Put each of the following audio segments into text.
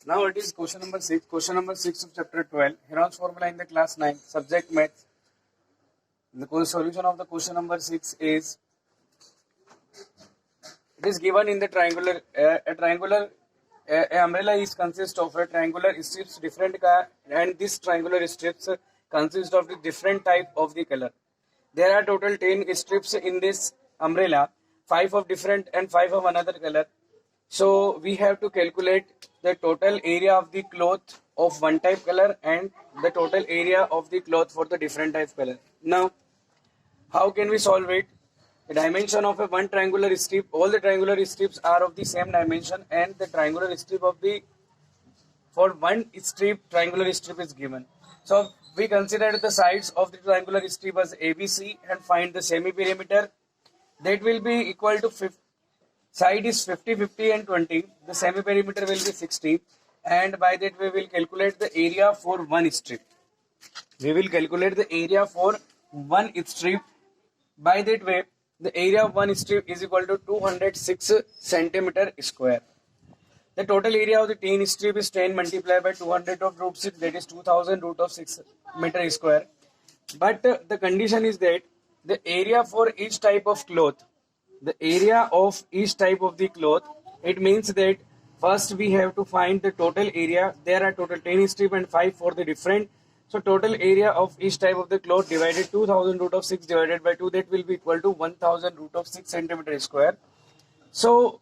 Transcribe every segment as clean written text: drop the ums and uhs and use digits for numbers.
Now it is question number 6. Question number 6 of chapter 12. Heron's formula in the class 9. Subject math. The solution of the question number 6 is, it is given in the triangular, a umbrella is consist of a triangular strips different and this triangular strips consist of the different type of the color. There are total 10 strips in this umbrella, 5 of different and 5 of another color. So we have to calculate the total area of the cloth of one type color and the total area of the cloth for the different type color. Now, how can we solve it? The dimension of a one triangular strip, all the triangular strips are of the same dimension, and the triangular strip of the, for one strip, triangular strip is given. So we consider the sides of the triangular strip as ABC and find the semi perimeter. That will be equal to 50. Side is 50, 50 and 20. The semi perimeter will be 60, and by that we will calculate the area for one strip. We will calculate the area for one strip. By that way, the area of one strip is equal to 206 centimeter square. The total area of the 10 strip is 10 multiplied by 200 of root 6, that is 2000 root of 6 meter square. But the condition is that the area for each type of cloth, the area of each type of the cloth, it means that first we have to find the total area. There are total 10 strip and 5 for the different. So total area of each type of the cloth divided 2000 root of 6 divided by 2, that will be equal to 1000 root of 6 centimeter square. So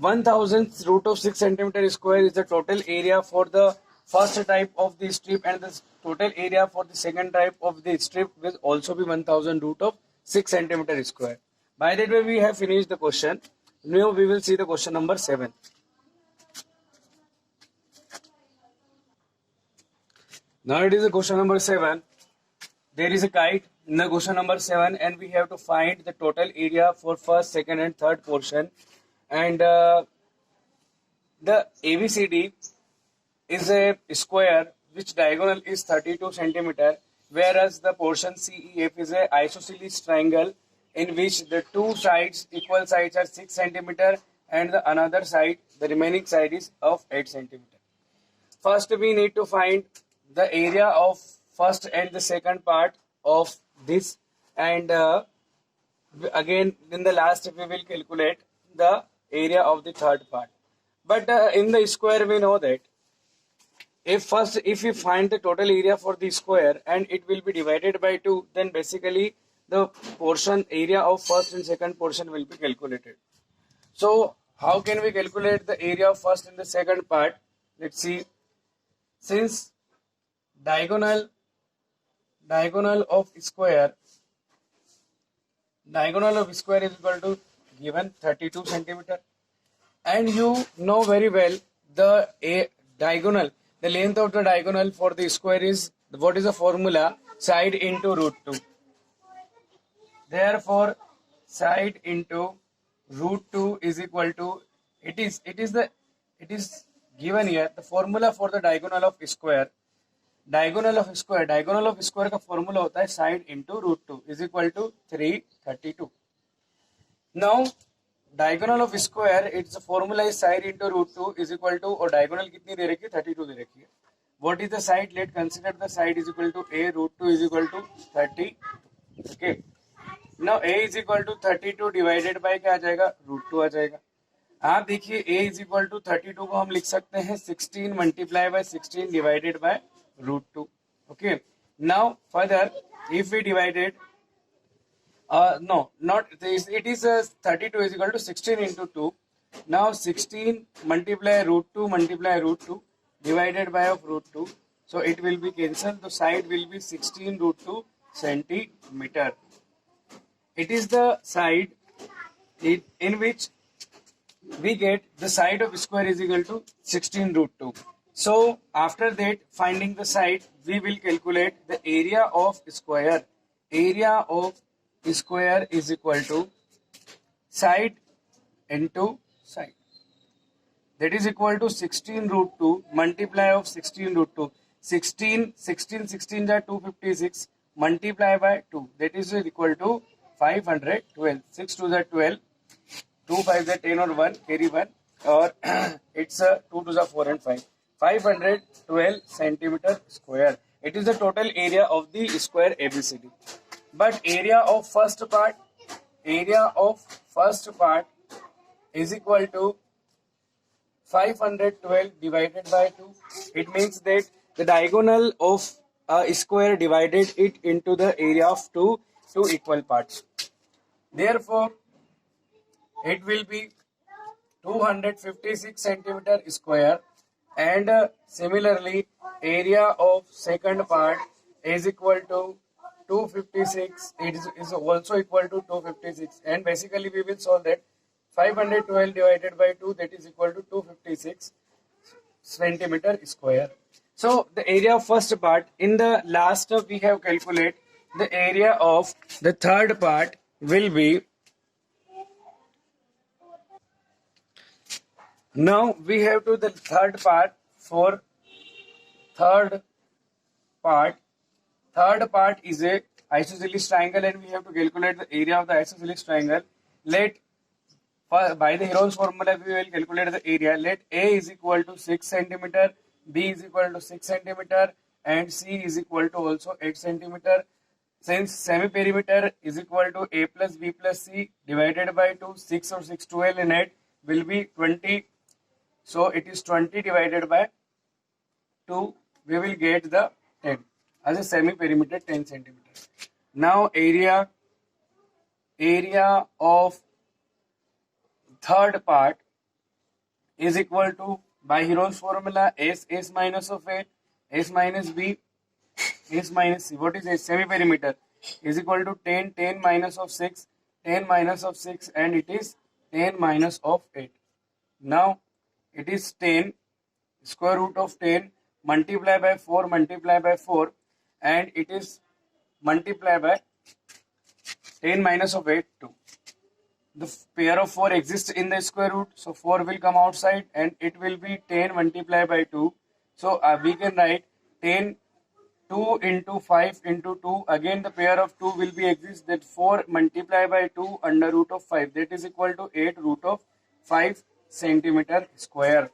1000 root of 6 centimeter square is the total area for the first type of the strip, and the total area for the second type of the strip will also be 1000 root of 6 centimeter square. By that way, we have finished the question. Now we will see the question number 7. Now it is the question number 7. There is a kite in the question number 7, and we have to find the total area for first, second and third portion. And the ABCD is a square which diagonal is 32 centimeter, whereas the portion CEF is a isosceles triangle in which the two sides, equal sides, are 6 centimeter, and the another side, the remaining side, is of 8 centimeter. First we need to find the area of first and the second part of this, and again in the last we will calculate the area of the third part. But in the square we know that if we find the total area for the square and it will be divided by 2, then basically the portion area of first and second portion will be calculated. So how can we calculate the area of first and the second part? Let's see. Since diagonal of square is equal to given 32 centimeter, and you know very well the length of the diagonal for the square is, what is the formula? Side into root 2. Therefore side into root 2 is equal to, it is given here the formula for the diagonal of square. Diagonal of square का formula होता है side into root 2 is equal to 332. Now diagonal of square, its formula is side into root 2 is equal to, और diagonal कितनी दे रखी है? 32 दे रखी है. What is the side? Let's consider the side is equal to a, root 2 is equal to 30. Okay. Now a is equal to 32 divided by क्या आ जाएगा? root 2 आ जाएगा. आप देखिए a is equal to 32 को हम लिख सकते हैं 16 multiply by 16 divided by root 2. Okay. Now further, if we divided, no, not this, it is 32 is equal to 16 into 2. Now 16 multiply root 2 divided by of root 2. So it will be cancelled. The side will be 16 root 2 centimeter. It is the side in which we get the side of square is equal to 16 root 2. So after that, finding the side, we will calculate the area of square. Area of square is equal to side into side. That is equal to 16 root 2 multiply of 16 root 2. 16 are 256 multiply by 2. That is equal to 512. 6 2 are 12. 2 5 are 10 or 1, carry 1, or it's 2 2 are 4 and 5. 512 centimeter square. It is the total area of the square ABCD. But area of first part is equal to 512 divided by 2. It means that the diagonal of a square divided it into the area of two equal parts. Therefore, it will be 256 centimeter square, and similarly area of second part is equal to 256. Is also equal to 256, and basically we will solve that 512 divided by 2, that is equal to 256 centimeter square. So the area of first part, in the last step we have calculated the area of the third part will be. Now we have to the third part. For third part, third part is a isosceles triangle, and we have to calculate the area of the isosceles triangle. Let by the Heron's formula we will calculate the area. Let A is equal to 6 centimeter, B is equal to 6 centimeter, and C is equal to also 8 centimeter. Since semi-perimeter is equal to A plus B plus C divided by 2, 6 or 6 12 in 8 will be 20. So it is 20 divided by 2. We will get the 10 as a semi-perimeter 10 centimeter. Now area of third part is equal to, by Heron's formula, S minus of A, S minus B, S minus C. What is a semi-perimeter? Is equal to 10 minus of 6, 10 minus of 6, and it is 10 minus of 8. Now it is 10 square root of 10 multiply by 4 multiply by 4, and it is multiply by 10 minus of 8 2. The pair of 4 exists in the square root, so 4 will come outside and it will be 10 multiplied by 2. So we can write 10 2 into 5 into 2. Again the pair of 2 will be exist, that 4 multiplied by 2 under root of 5, that is equal to 8 root of 5 centimeter square.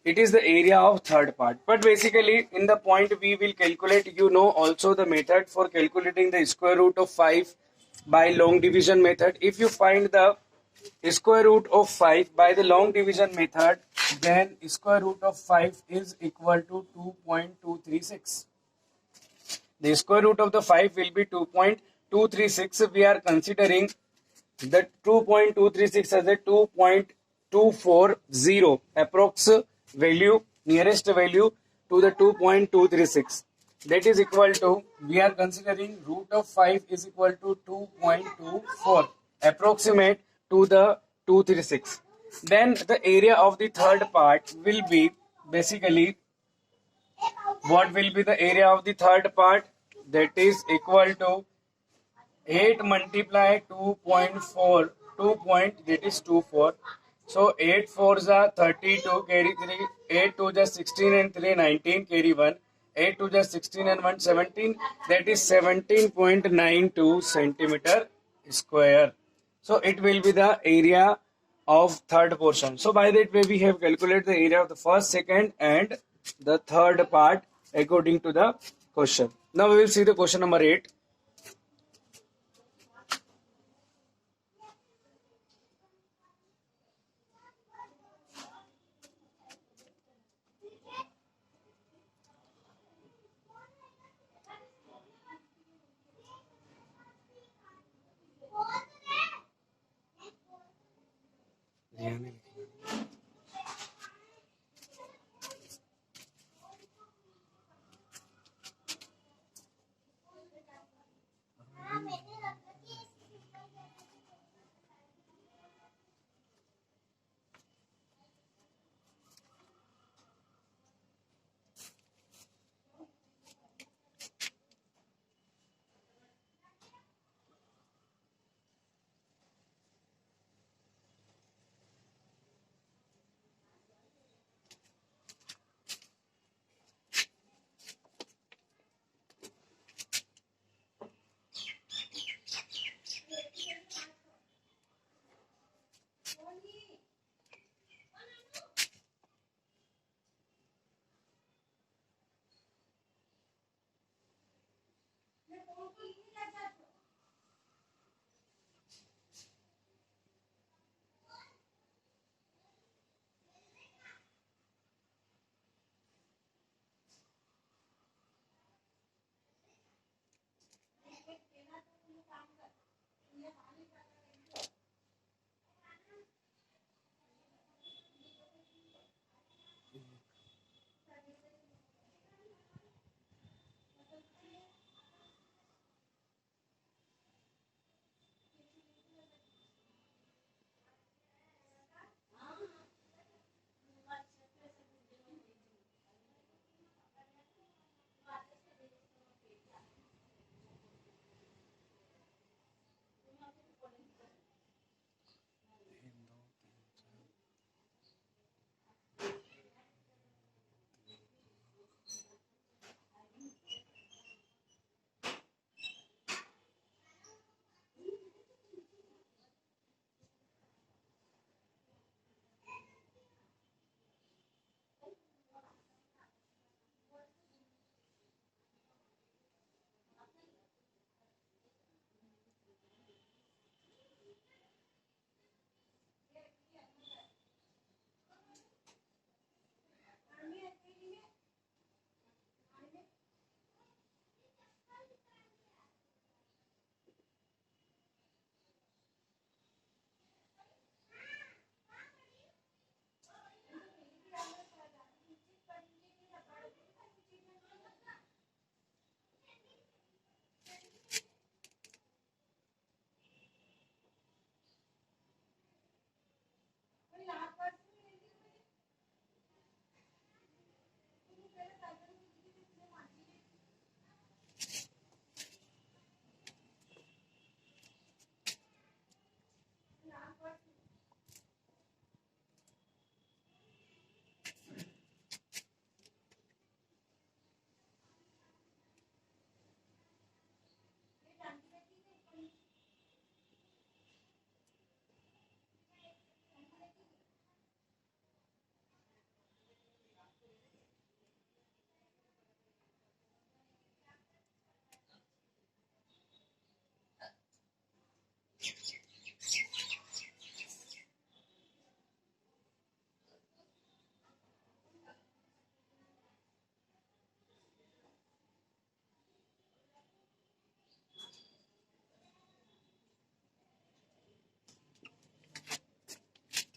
It is the area of third part. But basically in the point we will calculate, you know also the method for calculating the square root of 5 by long division method. If you find the square root of 5 by the long division method, then square root of 5 is equal to 2.236. The square root of the 5 will be 2.236. We are considering the 2.236 as a 2.240 approx value, nearest value to the 2.236. That is equal to, we are considering root of 5 is equal to 2.24 approximate to the 236. Then the area of the third part will be basically, what will be the area of the third part? That is equal to 8 multiply 2.4, 2 point, that is 24. So 8 4s are 32, carry 3, 8 2 just 16 and 3 19, carry 1, 8 2 just 16 and 1 17, that is 17.92 centimeter square. So it will be the area of third portion. So by that way we have calculated the area of the first, second and the third part according to the question. Now we will see the question number 8.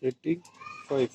35.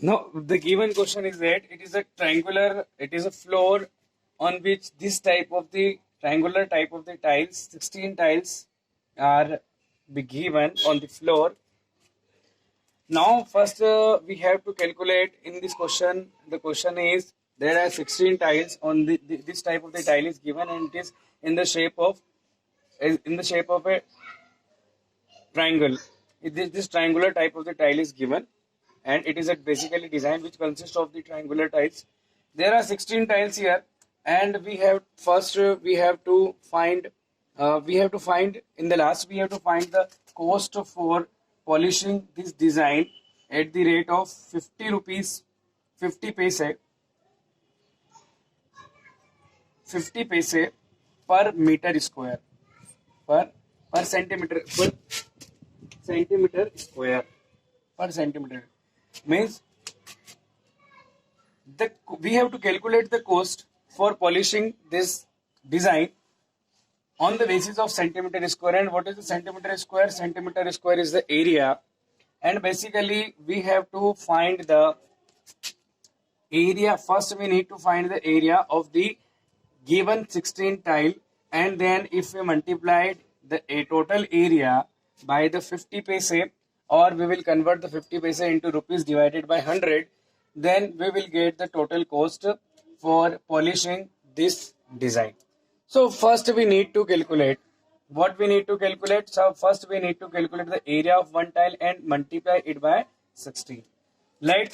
Now, the given question is that it is a triangular, it is a floor on which this type of the triangular type of the tiles, 16 tiles are be given on the floor. Now, first we have to calculate in this question. The question is there are 16 tiles on this type of the tile is given and it is in the shape of a triangle. This triangular type of the tile is given and it is a basically design which consists of the triangular tiles. There are 16 tiles here and we have first we have to find in the last we have to find the cost for polishing this design at the rate of 50 rupees 50 paise 50 paise per meter square per centimeter square per centimeter means we have to calculate the cost for polishing this design on the basis of centimeter square. And what is the centimeter square? Centimeter square is the area, and basically we have to find the area. First we need to find the area of the given 16 tile, and then if we multiplied the total area by the 50 paise, or we will convert the 50 paise into rupees divided by 100, then we will get the total cost for polishing this design. So first we need to calculate what we need to calculate. So first we need to calculate the area of one tile and multiply it by 16. Like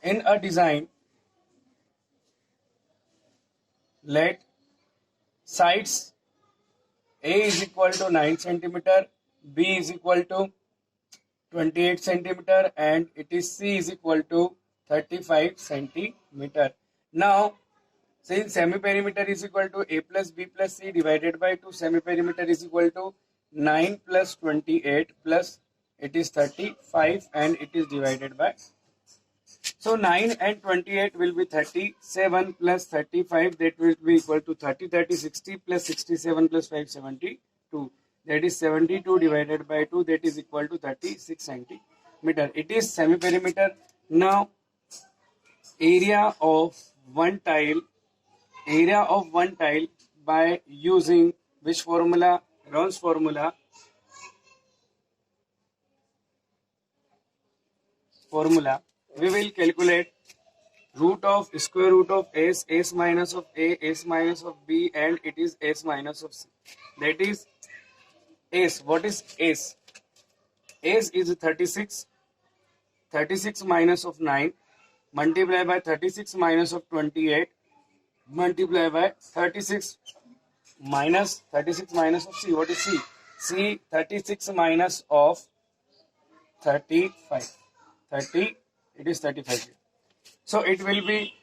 in a design, let sides A is equal to 9 centimeter, B is equal to 28 centimeter, and it is C is equal to 35 centimeter. Now, since semi-perimeter is equal to A plus B plus C divided by 2, semi-perimeter is equal to 9 plus 28 plus it is 35 and it is divided by. So 9 and 28 will be 37 plus 35, that will be equal to 30, 30, 60 plus 67 plus 5, 72. That is 72 divided by 2, that is equal to 36 centimeter. It is semi-perimeter. Now, area of one tile by using which formula? Ron's formula. We will calculate square root of s minus of a, s minus of b, and it is s minus of c. That is s. What is s? S is 36. 36 minus of 9 multiply by 36 minus of 28 multiply by 36 minus of c. What is c? C 36 minus of 35. 30, it is 35. So it will be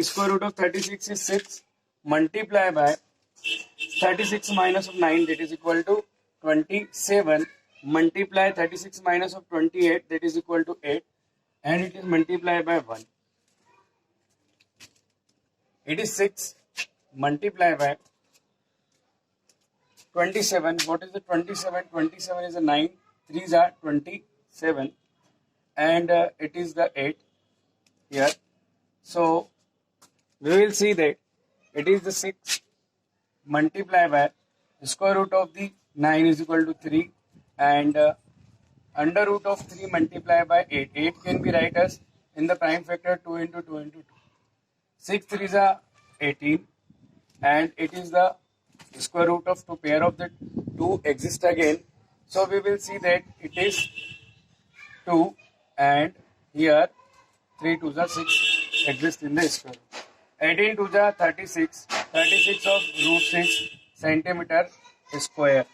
square root of 36 is 6 multiply by 36 minus of 9, that is equal to 27 multiply 36 minus of 28, that is equal to 8, and it is multiplied by 1. It is 6 multiplied by 27. What is the 27? 27 is a 9. 3s are 27. And it is the 8 here. So we will see that it is the 6 multiplied by the square root of the 9 is equal to 3, and under root of 3 multiplied by 8. 8 can be written as in the prime factor 2 into 2 into 2. 6 3s are 18, and it is the square root of 2. Pair of the 2 exist again. So we will see that it is 2, and here 3 2s are 6 exist in the square. 18 2s are 36. 36 of root 6 centimeter square.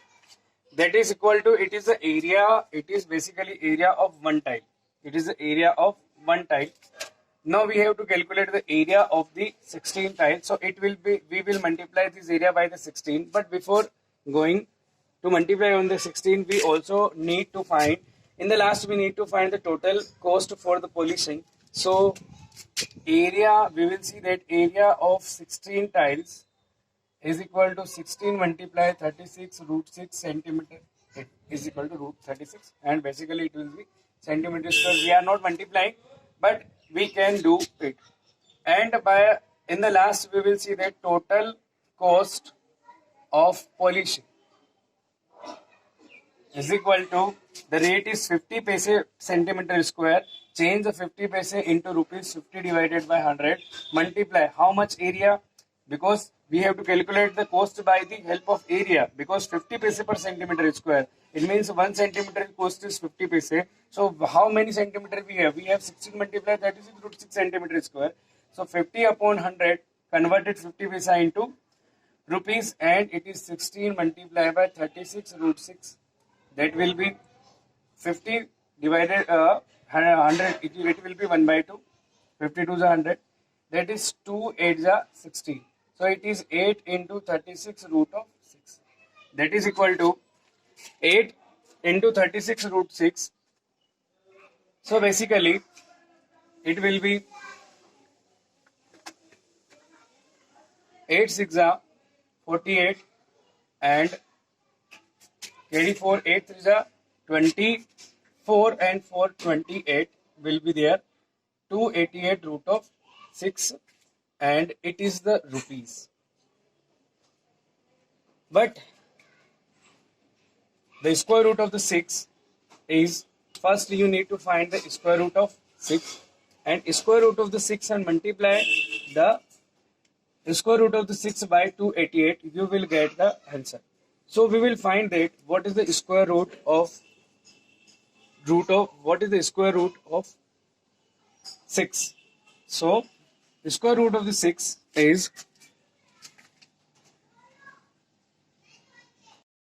that is equal to, it is the area, it is basically area of one tile. It is the area of one tile. Now we have to calculate the area of the 16 tiles. So it will be, we will multiply this area by the 16. But before going to multiply on the 16, we also need to find, in the last we need to find the total cost for the polishing. So area, we will see that area of 16 tiles is equal to 16 multiply 36 root 6 centimeter. It is equal to root 36, and basically it will be centimeter square. We are not multiplying, but we can do it. And by, in the last we will see that total cost of polishing is equal to, the rate is 50 paise centimeter square. Change the 50 paise into rupees 50 divided by 100. Multiply how much area? Because we have to calculate the cost by the help of area, because 50 paise per centimeter square, it means 1 centimeter cost is 50 paise. So how many centimeter we have? We have 16 multiplied 36 root 6 centimeter square. So 50 upon 100 converted 50 paise into rupees, and it is 16 multiplied by 36 root 6. That will be 50 divided 100. It will be 1 by 2. 52 is 100. That is 2 8 is 16. So it is 8 into 36 root of 6. That is equal to 8 into 36 root 6. So basically it will be 8 6 are 48, and carry 4 8 3 are 24, and 4 28 will be there 288 root of 6, and it is the rupees. But the square root of the 6 is, first you need to find the square root of 6, and square root of the 6 and multiply the square root of the 6 by 288, you will get the answer. So we will find that what is the square root of what is the square root of 6. So square root of the 6 is